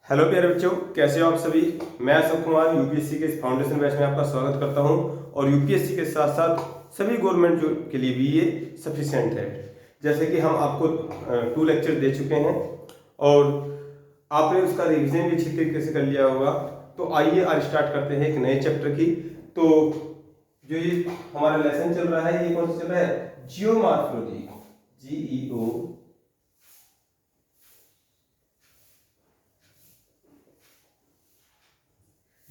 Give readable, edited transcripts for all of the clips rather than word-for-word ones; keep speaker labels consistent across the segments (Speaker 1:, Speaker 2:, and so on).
Speaker 1: Hello प्यारे बच्चों, कैसे हो आप सभी। मैं अशोक कुमार यूपीएससी के इस फाउंडेशन बैच में आपका स्वागत करता हूं। और यूपीएससी के साथ साथ सभी गवर्नमेंट जो के लिए भी ये सफिशिएंट है। जैसे कि हम आपको 2 लेक्चर दे चुके हैं और आपने उसका रिवीजन भी अच्छी तरीके से कर लिया होगा। तो आइए आज स्टार्ट करते हैं एक नए चैप्टर की। तो जो ये हमारा लेसन चल रहा है, ये कौन सा चल रहा है? Geomorphology, GEO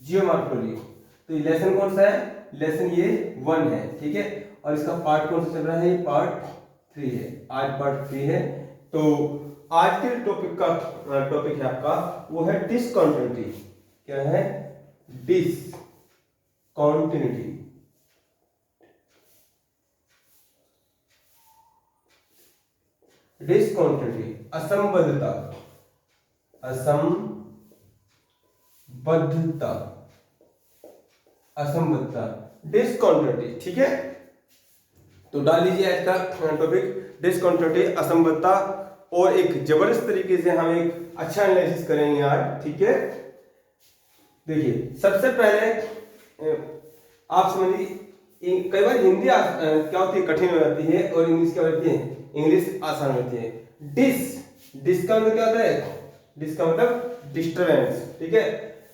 Speaker 1: geomorphology. तो ये लेसन कौन सा है? लेसन ये 1 है, ठीक है। और इसका पार्ट कौन सा चल रहा है? ये पार्ट 3 है। आज पार्ट 3 है। तो आज के टॉपिक है आपका, वो है डिसकंटिन्यूटी। क्या है? डिसकंटिन्यूटी। डिसकंटिन्यूटी असंबद्धता, असंबद्धता, असंबद्धता, डिसकंटिन्यूटी, ठीक है। तो डाल लीजिए आज का टॉपिक डिसकंटिन्यूटी, असंबद्धता। और एक जबरदस्त तरीके से हम एक अच्छा एनालिसिस करेंगे आज, ठीक है। देखिए, सबसे पहले आप समझिए, कई बार हिंदी क्या होती है, कठिन हो जाती है, और इंग्लिश क्या होती है, इंग्लिश आसान होती है। डिस का मतलब क्या होता है? डिस का मतलब डिस्टरबेंस, ठीक है।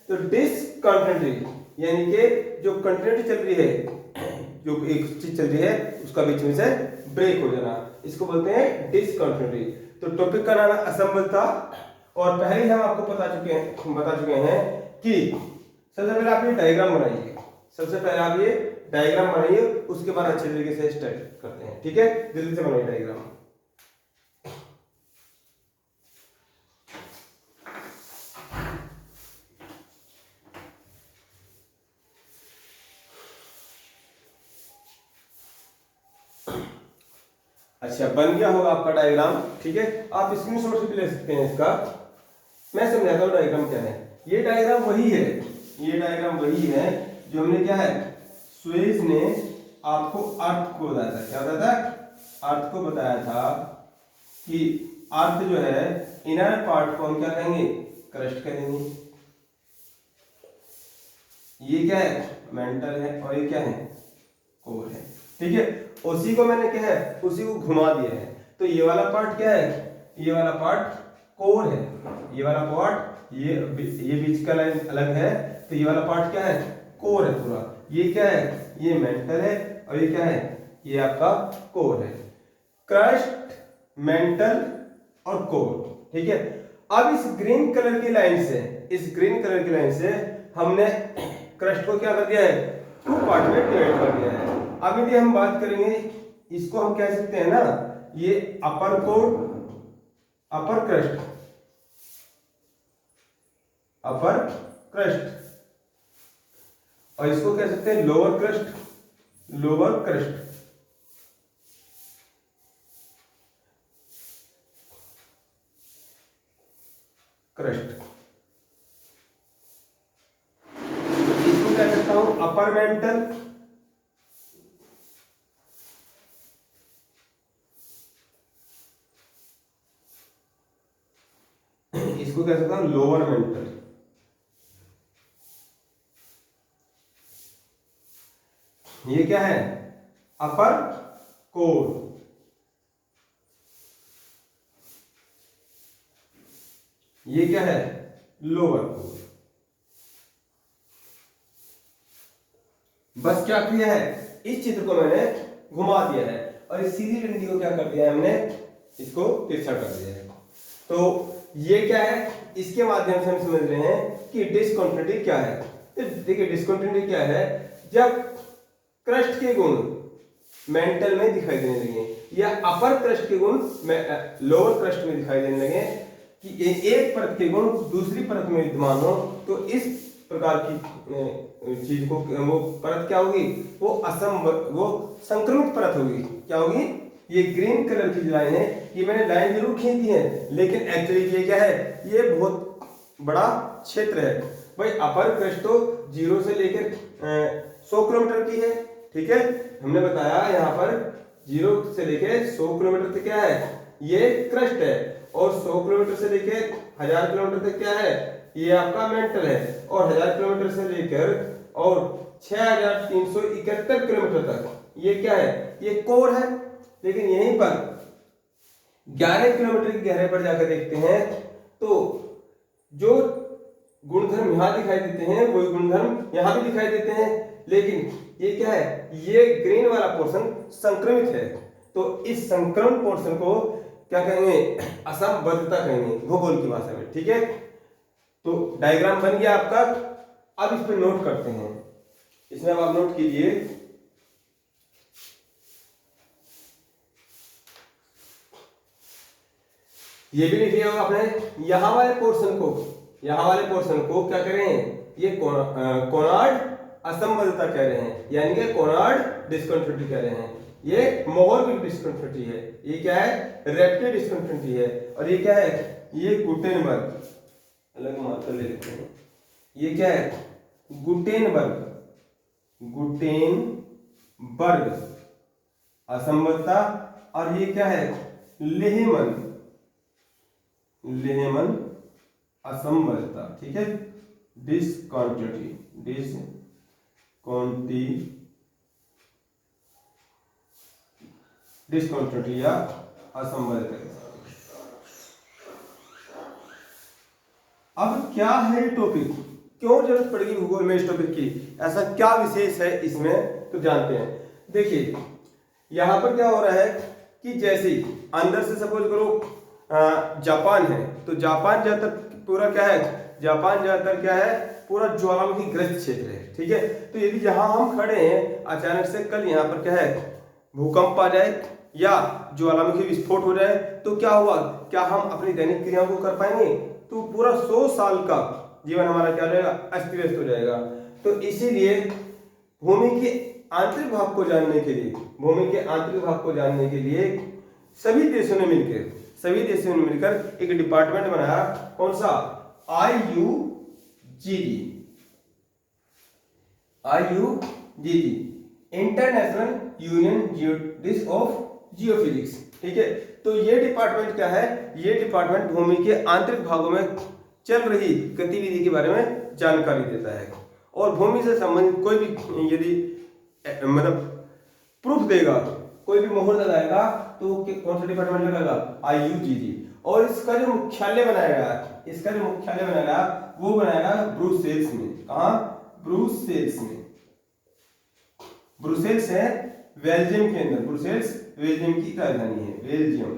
Speaker 1: तो डिसकंटिन्यूटी यानी कि जो कंटिन्यूटी चल रही है, जो एक चीज चल रही है उसका बीच में से ब्रेक हो जाना, इसको बोलते हैं डिसकंटिन्यूटी। तो टॉपिक का नाम है असंबद्धता। और पहले ही हम आपको बता चुके हैं कि सबसे पहले आप ये डायग्राम बनाइए। सबसे पहले आप ये डायग्राम बनाइए, उसके बाद अच्छे तरीके से स्टार्ट करते हैं, ठीक है। जल्दी से बनाइए डायग्राम। अच्छा, बन गया होगा आपका डायग्राम, ठीक है। आप स्क्रीनशॉट भी ले सकते हैं इसका। मैं समझाता हूँ डायग्राम क्या है। ये डायग्राम वही है, ये डायग्राम वही है जो हमने क्या है, सुएज ने आपको अर्थ को बताया था। क्या बताया था? अर्थ को बताया था कि अर्थ जो है, इनर पार्ट को हम क्या कहेंगे? क्रस्ट कहेंगे। ये क्या है? मेंटल है। और ये क्या है? कोर है, ठीक है। उसी को मैंने क्या है, उसी को घुमा दिया है। तो ये वाला पार्ट क्या है? ये वाला पार्ट कोर है। ये वाला पार्ट, ये बीच का लाइन अलग है, तो ये वाला पार्ट क्या है? कोर है पूरा। ये क्या है? ये मेंटल है। और ये क्या है? ये आपका कोर है। क्रस्ट, मेंटल और कोर, ठीक है। अब इस ग्रीन कलर की लाइन से, इस ग्रीन कलर की लाइन से हमने क्रस्ट को क्या कर दिया है? 2 पार्ट में डिवाइड कर दिया है। अब यदि हम बात करेंगे, इसको हम कह सकते हैं ना, ये अपर कोर, अपर क्रस्ट, अपर क्रस्ट। और इसको कह सकते हैं lower crust, lower crust. Crust, इसको कह सकता हूं अपर मेंटल, इसको कह सकता हूं लोअर मेंटल। ये क्या है? अपर कोर। ये क्या है? Lower core. बस क्या किया है, इस चित्र को मैंने घुमा दिया है और इस सीधी डंडी को क्या कर दिया है हमने, इसको तिरछा कर दिया है। तो ये क्या है, इसके माध्यम से हम समझ रहे हैं कि डिसकंटिन्यूटी क्या है। तो देखिए, डिसकंटिन्यूटी क्या है, जब क्रस्ट के गुण मेंटल में दिखाई देने लगे या अपर क्रस्ट के गुण लोअर क्रस्ट में दिखाई देने लगे, कि एक परत के गुण दूसरी परत में विद्यमान हो, तो इस प्रकार की चीज को, वो परत क्या होगी? वो संक्रमित परत होगी। क्या होगी? ये ग्रीन कलर की लाइन है, ये मैंने लाइन जरूर खींच दी है, लेकिन एक्चुअली ये क्या है, ये बहुत बड़ा क्षेत्र है भाई। अपर क्रस्ट तो 0 से लेकर 100 किलोमीटर की है, ठीक है। हमने बताया यहाँ पर 0 से लेकर 100 किलोमीटर तक क्या है, ये क्रस्ट है। और 100 किलोमीटर से लेकर 1000 किलोमीटर तक क्या है, ये आपका मेंटल है, और 1000 किलोमीटर से लेकर और 6371 किलोमीटर तक ये क्या है, ये कोर है। लेकिन यहीं पर 11 किलोमीटर की गहराई पर जाकर देखते हैं तो जो गुणधर्म यहां दिखाई देते हैं वही गुणधर्म यहां भी दिखाई देते हैं, लेकिन ये क्या है, ये ग्रीन वाला पोर्शन संक्रमित है। तो इस संक्रमण पोर्शन को क्या कहेंगे, असंबद्धता कहेंगे भूगोल की भाषा में, ठीक है। तो डायग्राम बन गया आपका। अब इस पे नोट करते हैं, इसमें अब आप नोट कीजिए। ये भी लिख लिया होगा आपने। यहां वाले पोर्शन को क्या कह रहे हैं, ये कोनार्ड असंबद्धता कह रहे हैं, यानी कि कोनार्ड डिस्कंटिन्यूटी कह रहे हैं। ये मोहरविक डिस्कंटिन्यूटी है, ये क्या है, रेप्टिव डिस्कंटिन्यूटी है। और ये क्या है, ये गुटेनबर्ग, अलग मात्रा ले लेते हैं, ये क्या है, गुटेनबर्ग असंबद्धता। और ये क्या है, लेहमन असंबद्धता, ठीक है, डिस्कंटिन्यूटी या असंबद्धता। अब क्या है ये टॉपिक, क्यों जरूरत पड़ेगी भूगोल में इस टॉपिक की, ऐसा क्या विशेष है इसमें, तो जानते हैं। देखिए यहां पर क्या हो रहा है कि जैसे अंदर से सपोज करो जापान है, तो जापान ज्यादातर पूरा क्या है, जापान ज्यादातर क्या है, पूरा ज्वालामुखी ग्रस्त क्षेत्र है, ठीक है। तो यदि जहां हम खड़े हैं अचानक से कल यहाँ पर क्या है, भूकंप आ जाए या ज्वालामुखी विस्फोट हो जाए, तो क्या हुआ, क्या हम अपनी दैनिक क्रियाओं को कर पाएंगे, तो पूरा 100 साल का जीवन हमारा क्या हो जाएगा, अस्त व्यस्त हो जाएगा। तो इसीलिए भूमि के आंतरिक भाग को जानने के लिए सभी देशों ने मिलकर एक डिपार्टमेंट बनाया, कौन सा, IUGG, international union of geophysics, ठीक है। तो ये डिपार्टमेंट क्या है, ये डिपार्टमेंट भूमि के आंतरिक भागों में चल रही गतिविधि के बारे में जानकारी देता है। और भूमि से संबंधित कोई भी यदि मतलब प्रूफ देगा, कोई भी मोहर लगाएगा, तो कौन सा डिपार्टमेंट लगाएगा, IUGG। और इसका जो मुख्यालय बनाएगा, वो बनाएगा ब्रुसेल्स में। कहा, ब्रुसेल्स है बेल्जियम के अंदर, ब्रुसेल्स बेल्जियम की राजधानी है, बेल्जियम।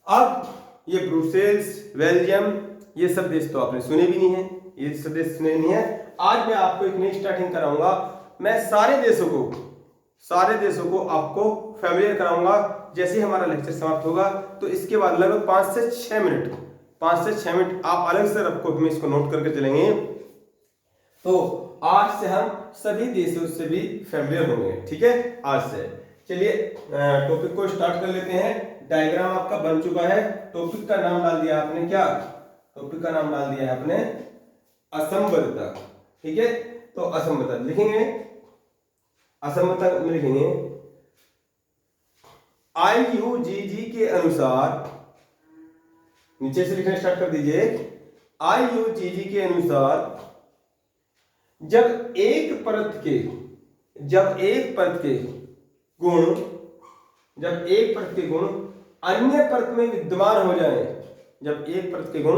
Speaker 1: अब ये ब्रुसेल्स, बेल्जियम, ये सब देश तो आपने सुने भी नहीं है, ये सब देश सुने नहीं है। आज मैं आपको एक नई स्टार्टिंग कराऊंगा, मैं सारे देशों को आपको फैमिलियर कराऊंगा। जैसे ही हमारा लेक्चर समाप्त होगा तो इसके बाद लगभग 5 से 6 मिनट आप अलग से रखो, हम इसको नोट करके चलेंगे। तो आज से हम सभी देशों से भी फैमिलियर होंगे, ठीक है। आज से चलिए टॉपिक को स्टार्ट कर लेते हैं। डायग्राम आपका बन चुका है, टॉपिक का नाम डाल दिया आपने, क्या टॉपिक का नाम डाल दिया है आपने, असंबद्धता, ठीक है। तो असंबद्धता लिखेंगे, असंबद्धता में लिखेंगे IUGG के अनुसार, नीचे से लिखना स्टार्ट कर दीजिए। IUGG के अनुसार जब एक परत के गुण अन्य परत में विद्यमान हो जाएं, जब एक परत के गुण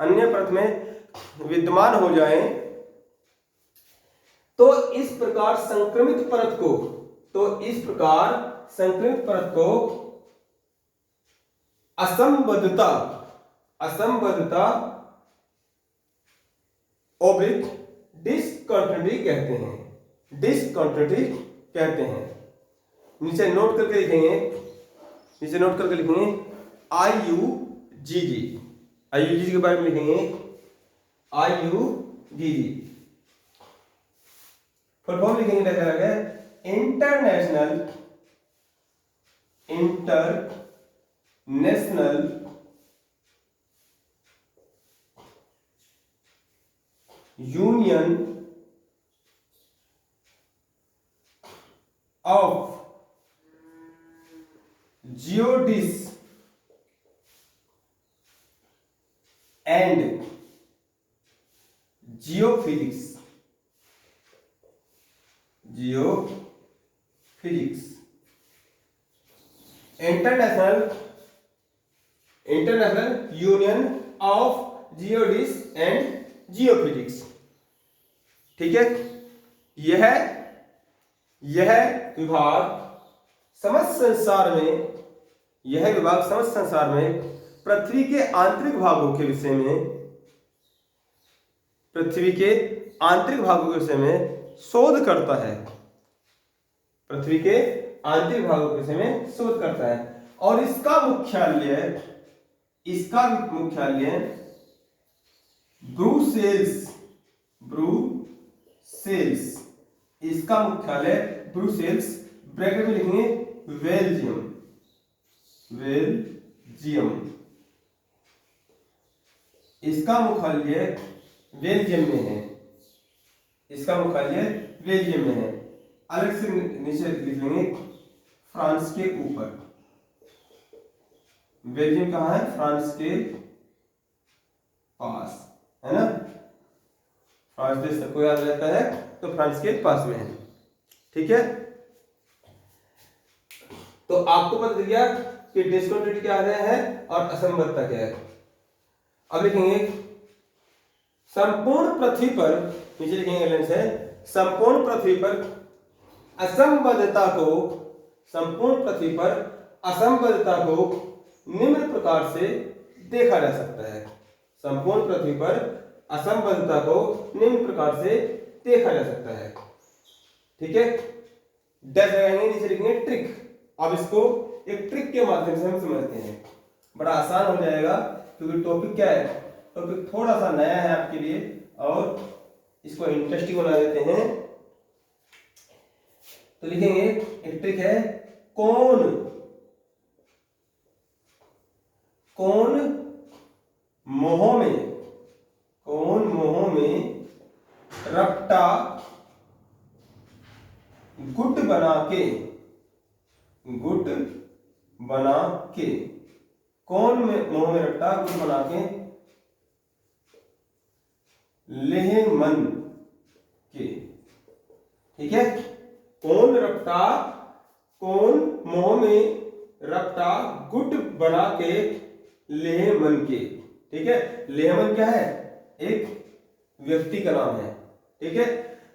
Speaker 1: अन्य परत में विद्यमान हो जाएं, तो इस प्रकार संक्रमित परत को असंबद्धता ओब्लिक डिस्कंटिन्यूटी कहते हैं। नीचे नोट करके लिखेंगे, IUGG के बारे में लिखेंगे, IUGG फुल फॉर्म लिखेंगे, क्या है, international union of geodesy and geophysics, international union of geodesy and geophysics. ठीक है, यह विभाग समस्त संसार में, पृथ्वी के आंतरिक भागों के विषय में, शोध करता है। पृथ्वी के आंतरिक भागों के विषय में शोध करता है। और इसका मुख्यालय ब्रुसेल्स, ब्रैकेट में लिखेंगे बेल्जियम। इसका मुख्यालय बेल्जियम में है। अलग से नीचे लिख लेंगे फ्रांस के ऊपर। बेल्जियम कहाँ है? फ्रांस के पास है ना। फ्रांस देश सबको याद रहता है, तो फ्रांस के पास में है। ठीक है, तो आपको पता चल गया कि डिस्कंटिन्यूटी क्या है और असंबद्धता क्या है। अब लिखेंगे संपूर्ण पृथ्वी पर, नीचे लिखेंगे लाइन से, संपूर्ण पृथ्वी पर असंबद्धता को निम्न प्रकार से देखा जा सकता है। संपूर्ण पृथ्वी पर असंबद्धता को निम्न प्रकार से देखा जा सकता है। ठीक है, डैश लगाएंगे, नीचे लिखेंगे ट्रिक। अब इसको एक ट्रिक के माध्यम से हम समझते हैं, बड़ा आसान हो जाएगा, क्योंकि टॉपिक क्या है, टॉपिक थोड़ा सा नया है आपके लिए और इसको इंटरेस्टिंग बना देते हैं। तो लिखेंगे एक ट्रिक है, कोन मोह में रपटा गुट बना के कौन में मोह में रपटा गुट बना के लेह मन के। ठीक है, कौन मोह में रपटा गुट बना के लेह मन के। ठीक है, लेहमन क्या है? एक व्यक्ति का नाम है। ठीक है,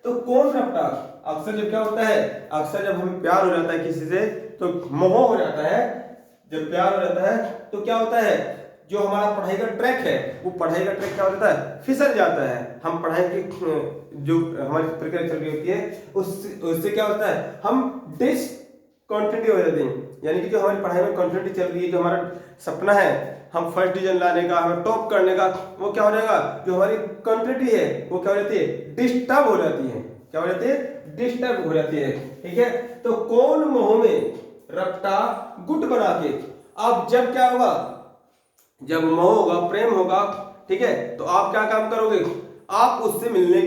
Speaker 1: तो कौन रपटा, अक्सर जब क्या होता है, अक्सर जब हमें प्यार हो जाता है किसी से तो मोह हो जाता है। जब प्यार हो जाता है तो क्या होता है, जो हमारा पढ़ाई का ट्रैक है, वो पढ़ाई का ट्रैक क्या होता है, फिसल जाता है। हम पढ़ाई की जो हमारी प्रक्रिया चल रही होती है उससे क्या होता है, हम डिसकंटिन्यू हो जाते हैं। यानी कि जो हमारी पढ़ाई में कंटिन्यूटी चल रही है, जो हमारा सपना है हम फर्स्ट डिवीजन लाने का, हमें टॉप करने का, वो क्या हो जाएगा, जो हमारी कंटिन्यूटी है वो क्या हो जाती है, डिस्टर्ब हो जाती है। क्या हो जाती है? डिस्टर्ब हो जाती है। ठीक है, तो कौन मोह में रपटा गुट बना के। अब जब क्या होगा, जब मोह होगा, प्रेम होगा, ठीक है, तो आप क्या काम करोगे, आप उससे मिलने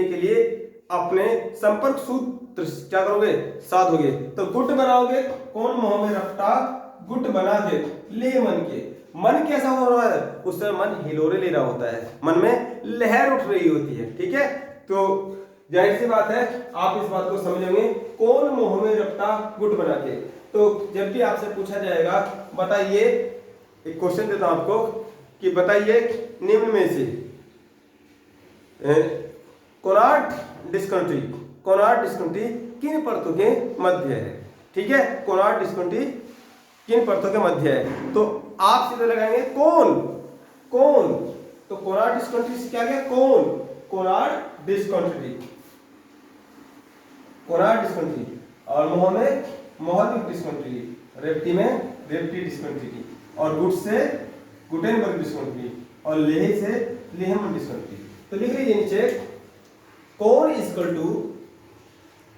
Speaker 1: के लिए अपने संपर्क सूत्र क्या करोगे, साधोगे। तो गुट बनाओगे, कौन मोह में रपटा गुट बना के ले मन के। मन कैसा हो रहा है, उस समय मन हिलोरे ले रहा होता है, मन में लहर उठ रही होती है। ठीक है, तो जाहिर सी बात है आप इस बात को समझेंगे, कौन मोह में रपटा गुट बना के। तो जब भी आपसे पूछा जाएगा, बताइए, एक क्वेश्चन देता हूं आपको कि बताइए निम्न में से कोनार्ड डिस्कंटिन्यूटी किन परतों के मध्य है। ठीक है, कोनार्ड डिस्कंटिन्यूटी किन परतों के मध्य है। तो आप सीधे लगाएंगे कौन, तो कोनार्ड डिस्कंटिन्यूटी क्या गया, कोनार्ड डिस्कंटिन्यूटी और मोह में मोहनिक डिस्कंटिन्यूटी, रेप्टी में रेप्टी डिस्कंटिन्यूटी और गुट से गुटेनबर्ग डिस्कंटिन्यूटी और लेह से लेहमन डिस्कंटिन्यूटी। तो लिख लीजिए नीचे, कौन इक्वल टू,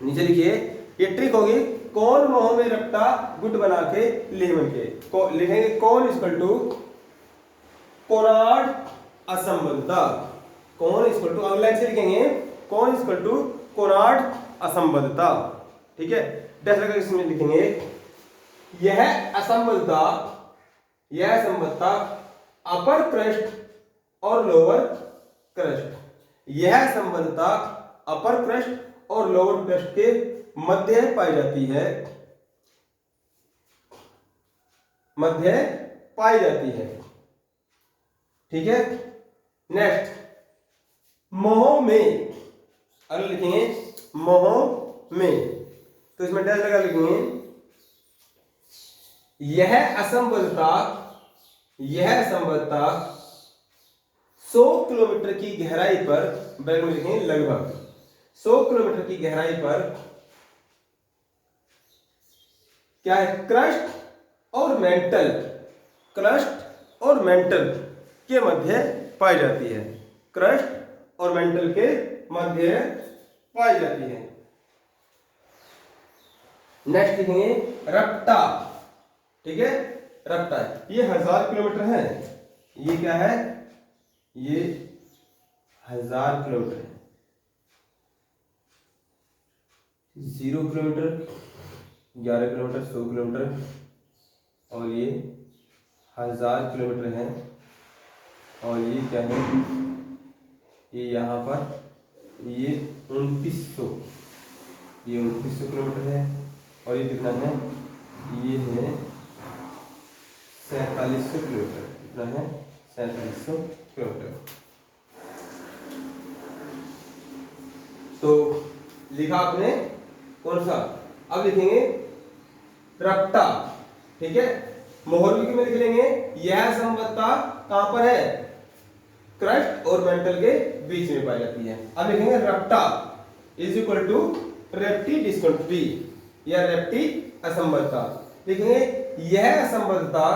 Speaker 1: नीचे लिखिए, ये ट्रिक होगी, कौन मोह में रपटा गुट बना के लेहमन के। लिखेंगे कौन इक्वल टू कोनार्ड असंबद्धता। कौन इक्वल टू, अगला से लिखेंगे कौन इक्वल टू कोनार्ड असंबद्धता। ठीक है, डैश लगा इसमें लिखेंगे यह असंबद्धता अपर क्रस्ट और लोअर क्रस्ट, यह संबंधता अपर क्रस्ट और लोअर क्रस्ट के मध्य पाई जाती है, मध्य पाई जाती है। ठीक है। नेक्स्ट, मोह में, अगर लिखेंगे मोह में, तो इसमें डैश लगा लिखेंगे यह असंबद्धता 100 किलोमीटर की गहराई पर, बैग में लिखेंगे लगभग 100 किलोमीटर की गहराई पर क्या है, क्रस्ट और मेंटल, क्रस्ट और मेंटल के मध्य पाई जाती है, क्रस्ट और मेंटल के मध्य पाई जाती है। नेक्स्ट लिखेंगे रप्टा। ठीक है, रप्टा, ये 1000 किलोमीटर है, ये क्या है, ये 1000 किलोमीटर है, 0 किलोमीटर, 11 किलोमीटर, 100 किलोमीटर, और ये 1000 किलोमीटर है, और ये क्या है, ये यहाँ पर ये 2900, ये 2900 किलोमीटर है, और ये कितना है, ये है 4700 किलोमीटर, कितना है 4700 किलोमीटर। तो लिखा आपने कौन सा, अब लिखेंगे रप्टा। ठीक है, मोहर में लिख लेंगे यह संबद्धता कहां पर है, क्रस्ट और मेंटल के बीच में पाई जाती है। अब लिखेंगे रप्टा इज इक्वल टू रेप्टी डिस्कंटिन्यूटी या रेप्टी असंबद्धता। लिखेंगे यह संबद्धता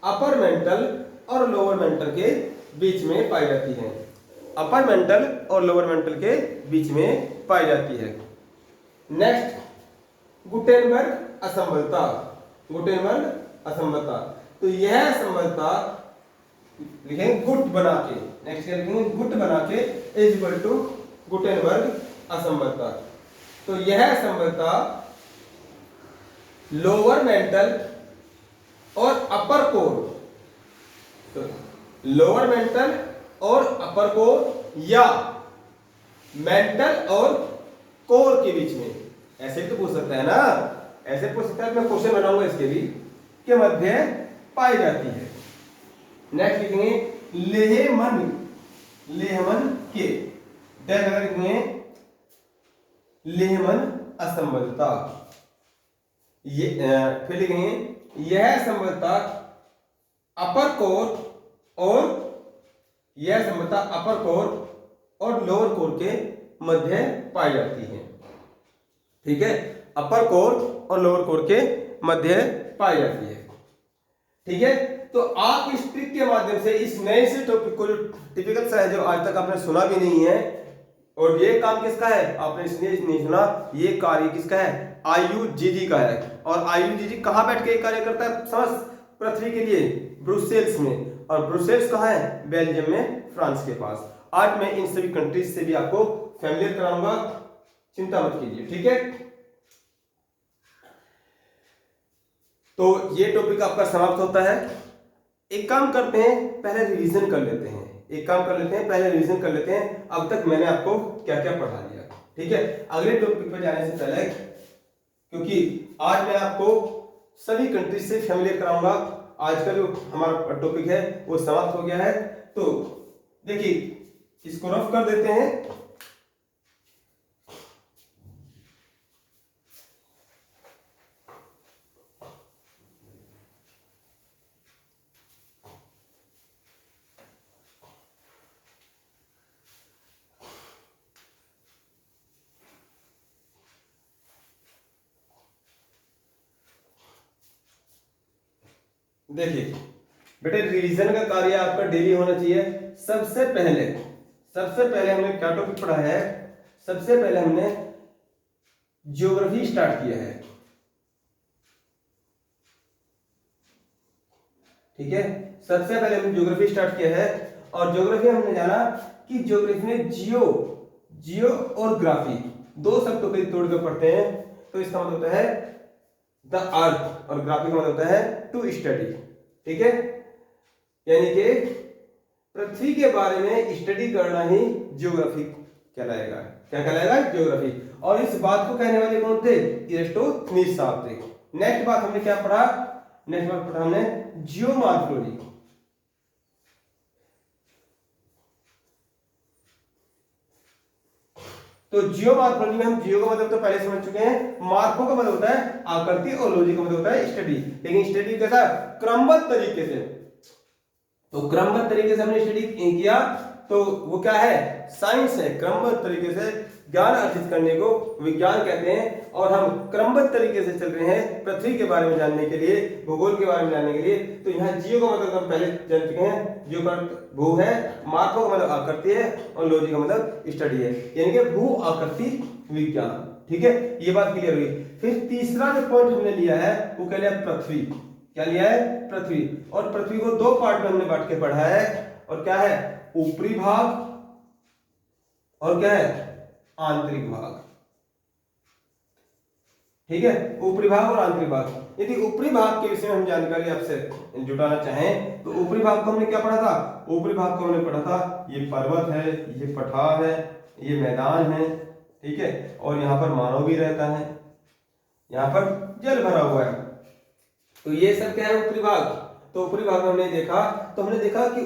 Speaker 1: अपर मेंटल और लोअर मेंटल के बीच में पाई जाती है, अपर मेंटल और लोअर मेंटल के बीच में पाई जाती है। नेक्स्ट, गुटेनबर्ग असंबद्धता, गुटेनबर्ग असंबद्धता, तो यह असंबद्धता लिखेंगे गुट बना के, नेक्स्ट क्या लिखेंगे, गुट बना के इज इक्वल टू गुटेनबर्ग असंबद्धता। तो यह असंबद्धता लोअर मेंटल और अपर कोर, तो लोअर मेंटल और अपर कोर या मेंटल और कोर के बीच में, ऐसे भी तो पूछ सकता है ना, ऐसे पूछ सकता है, मैं क्वेश्चन बनाऊंगा इसके भी, के मध्य पाई जाती है। नेक्स्ट लिखेंगे लेहमन के, लिखेंगे लेहमन असंबद्धता, ये फिर लिखेंगे यह असंबद्धता अपर कोर और यह असंबद्धता अपर कोर और लोअर कोर के मध्य पाई जाती है। ठीक है, अपर कोर और लोअर कोर के मध्य पाई जाती है। ठीक है, तो आप इस ट्रिक के माध्यम से इस नए से टॉपिक को, जो टिपिकल सा है, जो आज तक आपने सुना भी नहीं है, और ये काम किसका है, आपने इसलिए नहीं सुना, ये कार्य किसका है, IUGG का है। और IUGG कहाँ बैठ के कार्य करता है, समझ, पृथ्वी के लिए ब्रुसेल्स में, और ब्रुसेल्स कहाँ है, बेल्जियम में, फ्रांस के पास। आज मैं इन सभी कंट्रीज से भी आपको फैमिलियर कराऊंगा, चिंता मत कीजिए। ठीक है, तो ये टॉपिक आपका समाप्त होता है। एक काम करते हैं, पहले रिवीजन कर लेते हैं, पहले रिवीजन कर लेते हैं अब तक मैंने आपको क्या क्या पढ़ा दिया। ठीक है, अगले टॉपिक पर जाने से पहले, क्योंकि आज मैं आपको सभी कंट्रीज से फैमिलियर कराऊंगा, आज का जो हमारा टॉपिक है वो समाप्त हो गया है। तो देखिए, इसको रफ कर देते हैं। देखिए बेटे, रिवीजन का कार्य आपका डेली होना चाहिए। सबसे पहले हमने क्या टॉपिक पढ़ा है, सबसे पहले हमने ज्योग्राफी स्टार्ट किया है। ठीक है, सबसे पहले हमने ज्योग्राफी स्टार्ट किया है, और ज्योग्राफी हमने जाना कि ज्योग्राफी में जियो और ग्राफी दो शब्दों को तोड़ कर पढ़ते हैं। तो इसका मतलब होता है द अर्थ, और ग्राफी का मतलब होता है टू स्टडी। ठीक है, यानी कि पृथ्वी के बारे में स्टडी करना ही ज्योग्राफी कहलाएगा। क्या कहलाएगा? ज्योग्राफी। और इस बात को कहने वाले कौन थे? इरास्टोथनीज साहब थे। नेक्स्ट बात हमने क्या पढ़ा? नेक्स्ट बात पढ़ा हमने जियोमॉर्फोलॉजी। तो जियोमॉर्फोलॉजी में हम जियो का मतलब तो पहले समझ चुके हैं, मार्फो का मतलब होता है आकृति और लॉजी का मतलब होता है स्टडी। लेकिन स्टडी कैसा? क्रमबद्ध तरीके से। तो क्रमबद्ध तरीके से हमने स्टडी किया तो वो क्या है? साइंस है। क्रमबद्ध तरीके से ज्ञान अर्जित करने को विज्ञान कहते हैं। और हम क्रमबद्ध तरीके से चल रहे हैं पृथ्वी के बारे में जानने के लिए, भूगोल के बारे में जानने के लिए। तो यहाँ जियो का मतलब हम पहले जान चुके हैं, जियो का भू है, मार्फो का मतलब आकृति है, और लॉजी का मतलब स्टडी है, यानी कि भू आकृति विज्ञान। ठीक है, ये बात क्लियर हुई। फिर तीसरा जो पॉइंट हमने लिया है वो क्या लिया? पृथ्वी। क्या लिया है? पृथ्वी। और पृथ्वी को दो पार्ट में हमने बांट के पढ़ा है। और क्या है? ऊपरी भाग और क्या है? आंतरिक भाग। ठीक है, ऊपरी भाग और आंतरिक भाग। यदि ऊपरी भाग के विषय में हम जानकारी आपसे जुटाना चाहें तो ऊपरी भाग को हमने क्या पढ़ा था? ऊपरी भाग को हमने पढ़ा था ये पर्वत है, ये पठार है, ये मैदान है, ठीक है, और यहाँ पर मानव भी रहता है, यहाँ पर जल भरा हुआ है। तो ये सब क्या है? ऊपरी भाग। तो ऊपरी भाग में हमने देखा, तो हमने देखा कि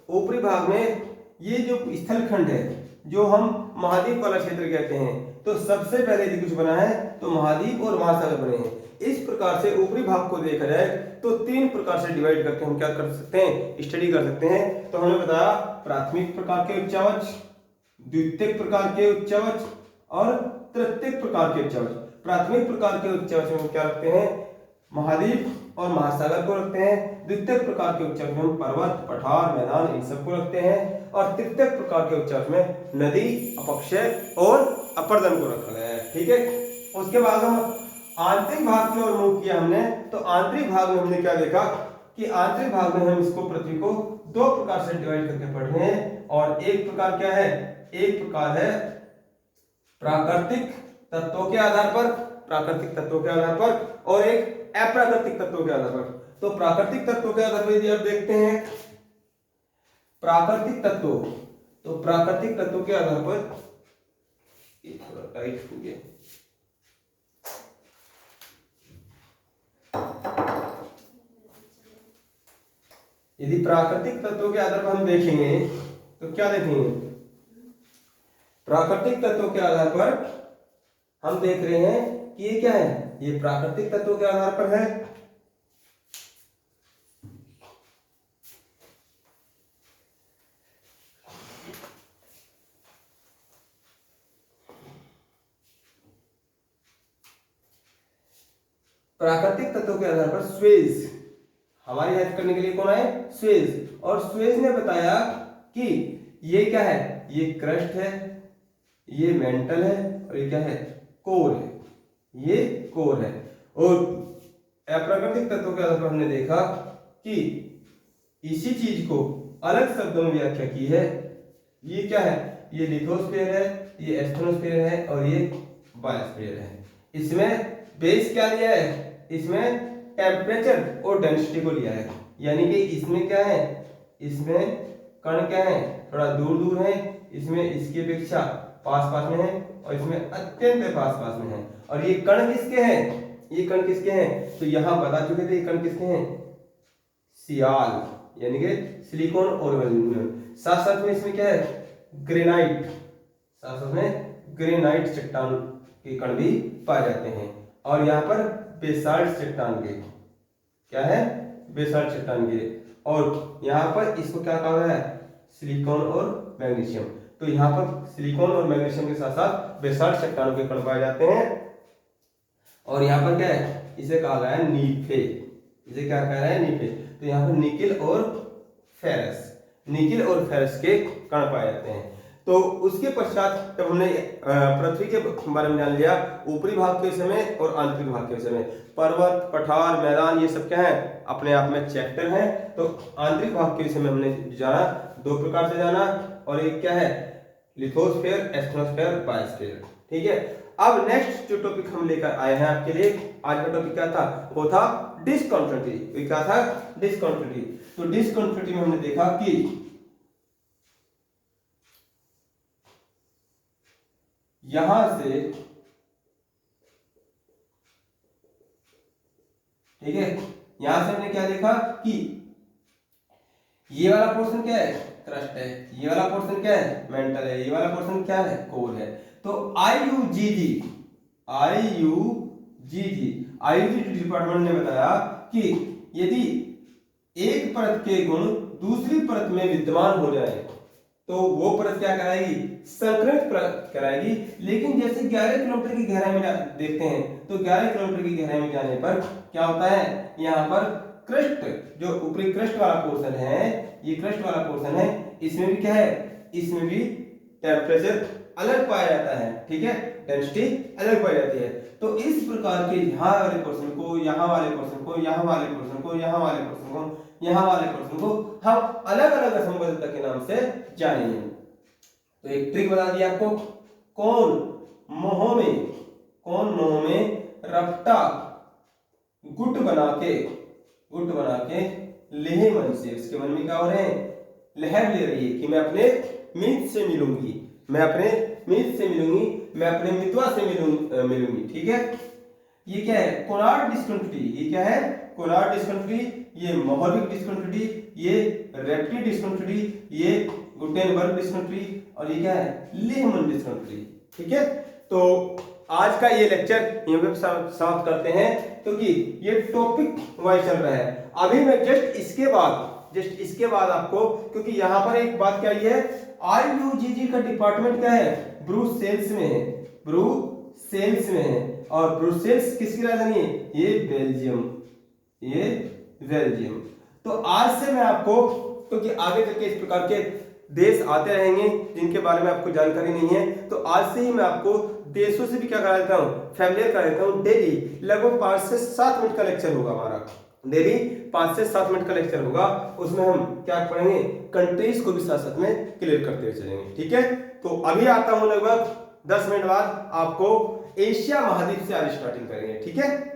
Speaker 1: ऊपरी भाग में ये जो स्थलखंड है, जो हम महाद्वीप वाला क्षेत्र कहते हैं, तो सबसे पहले यदि कुछ बना है तो महाद्वीप और महासागर बने हैं। इस प्रकार से ऊपरी भाग को देखा जाए तो तीन प्रकार से डिवाइड करके हम क्या कर सकते हैं? स्टडी कर सकते हैं। तो हमने बताया प्राथमिक प्रकार के उच्चावच, द्वितीयक प्रकार के उच्चावच और तृतीयक प्रकार के उच्चावच। प्राथमिक प्रकार के उच्चावच में हम क्या रखते हैं? महाद्वीप और महासागर को रखते हैं। द्वितीय प्रकार के उच्चावच में हम पर्वत, पठार, मैदान इन सबको रखते हैं। और तृतीय प्रकार के उच्चावच में नदी, अपक्षय और अपर्दन को रखा गया है। ठीक है, उसके बाद हम आंतरिक भाग की ओर मूव किया हमने। तो आंतरिक भाग में हमने क्या देखा कि आंतरिक भाग में हम इसको पृथ्वी को दो प्रकार से डिवाइड करके पढ़ रहे हैं। और एक प्रकार क्या है? एक प्रकार है प्राकृतिक तत्वों के आधार पर, प्राकृतिक तत्वों के आधार पर, और एक अप्राकृतिक तत्वों के आधार पर। तो प्राकृतिक तत्वों के आधार पर यदि आप देखते हैं प्राकृतिक तत्व, तो प्राकृतिक तत्वों के आधार पर थोड़ा टाइट हो गया, यदि प्राकृतिक तत्वों के आधार पर हम देखेंगे तो क्या देखेंगे? प्राकृतिक तत्वों के आधार पर हम देख रहे हैं कि ये क्या है? ये प्राकृतिक तत्वों के आधार पर है। प्राकृतिक तत्वों के आधार पर स्वेज हमारी हेल्प करने के लिए कौन है? स्वेज। और स्वेज ने बताया कि ये क्या है? ये क्रस्ट है, ये मेंटल है, और ये क्या है? कोर है। ये कोर है। और अप्राकृतिक तत्वों के आधार पर हमने देखा कि इसी चीज को अलग शब्दों में व्याख्या की है। ये क्या है? ये लिथोस्फीयर है, ये एस्ट्रोस्फीयर है, और ये बायोस्फीयर है। इसमें बेस क्या लिया है? इसमें टेम्परेचर और डेंसिटी को लिया है। यानी कि इसमें क्या है? इसमें कण क्या है? थोड़ा दूर दूर है, इसमें इसकी अपेक्षा पास पास में है, और इसमें अत्यंत पास पास में है। और ये कण किसके हैं? ये कण किसके हैं? तो यहां बता चुके थे ये कण किसके हैं? सियाल, यानी कि सिलिकॉन और एल्यूमिनियम। साथ साथ में इसमें क्या है? ग्रेनाइट, साथ साथ में ग्रेनाइट चट्टान के कण भी पाए जाते हैं। और यहाँ पर बेसाल्ट चट्टान के क्या है? बेसाल्ट चट्टान के। और यहाँ पर इसको क्या कहा गया है? सिलिकॉन और मैग्नीशियम। तो यहाँ पर सिलिकॉन और मैग्नीशियम के साथ साथ बेसाल्ट चट्टानों के कण पाए जाते हैं। और यहाँ पर क्या है? इसे कहा गया है नीफे। इसे क्या कह रहा है? नीफे। तो यहाँ पर निकिल और फेरस, निकिल और फेरस के कण पाए जाते हैं। तो उसके पश्चात जब हमने पृथ्वी के बारे में जान लिया, ऊपरी भाग के विषय में और आंतरिक भाग के विषय में, पर्वत, पठार, मैदान, ये सब क्या है? अपने आप में चैप्टर है। तो आंतरिक भाग के विषय में हमने जाना, दो प्रकार से जाना, और एक क्या है? Lithosphere, astrosphere, biosphere. ठीक है, अब नेक्स्ट जो टॉपिक हम लेकर आए हैं आपके लिए, आज का टॉपिक क्या था, वो था डिसकंटिन्यूटी। क्या था, डिसकंटिन्यूटी। तो डिसकंटिन्यूटी में हमने देखा कि यहां से, ठीक है, यहां से हमने क्या देखा कि ये वाला पोर्शन क्या है, क्रस्ट है, ये वाला पोर्शन क्या है, मेंटल है, ये वाला पोर्शन क्या है, कोर है। तो आईयूजीजी डिपार्टमेंट ने बताया कि यदि एक परत के गुण दूसरी परत में विद्यमान हो जाए तो वो परत क्या कराएगी, संकरित परत कराएगी। लेकिन जैसे 11 किलोमीटर की गहराई में देखते हैं तो 11 किलोमीटर की गहराई में जाने पर क्या होता है, यहाँ पर क्रस्ट, जो ऊपरी क्रस्ट वाला पोर्शन है, ये क्रस्ट वाला पोर्शन है, इसमें भी क्या है, इसमें भी टेम्परेचर अलग पाया जाता है, ठीक है, डेंसिटी अलग पाई जाती है। तो इस प्रकार के यहाँ वाले पोर्शन को, यहाँ वाले पोर्शन को, यहाँ वाले पोर्शन को, यहाँ वाले पोर्शन को, यहाँ वाले पोर्शन को हम अलग अलग असंबद्धता के नाम से जानेंगे। तो एक ट्रिक बता दिया आपको, कौन मोह में रपटा गुट बना के लेह मन से, उसके मन में क्या हो रहे हैं, लहर ले रही है कि मैं अपने मीत से मिलूंगी, मैं अपने मीत से मिलूंगी, मैं अपने मितवा से मिलूंगी, ठीक है। ये क्या है, कोनार्ड डिस्कंटिन्यूटी। ये क्या है, कोनार्ड डिस्कंटिन्यूटी, ये मोहरविक डिस्कंटिन्यूटी, ये रेप्टी डिस्कंटिन्यूटी, ये गुटेनबर्ग डिस्कंटिन्यूटी, और ये क्या है, लेहमन डिस्कंटिन्यूटी, ठीक है। तो आज का ये लेक्चर यहीं पे समाप्त करते हैं, क्योंकि ये टॉपिक वाइज चल रहा है। अभी मैं जस्ट इसके बाद आपको, क्योंकि यहाँ पर एक बात क्या है, आईयूजीजी का डिपार्टमेंट क्या है, ब्रुसेल्स में है, ब्रुसेल्स में है। और ब्रुसेल्स किसकी राजधानी है, ये बेल्जियम। तो आज से मैं आपको, क्योंकि आगे चल के इस प्रकार के देश आते रहेंगे जिनके बारे में आपको जानकारी नहीं है, तो आज से ही मैं आपको देशों से भी क्या करा देता हूँ, फैमिलियर करा देता हूँ। डेली लगभग 5 से 7 मिनट का लेक्चर होगा हमारा, डेली 5 से 7 मिनट का लेक्चर होगा। उसमें हम क्या पढ़ेंगे, कंट्रीज को भी साथ साथ में क्लियर करते हुए चलेंगे, ठीक है। तो अभी आता हूँ, लगभग 10 मिनट बाद आपको एशिया महाद्वीप से आज स्टार्टिंग करेंगे, ठीक है।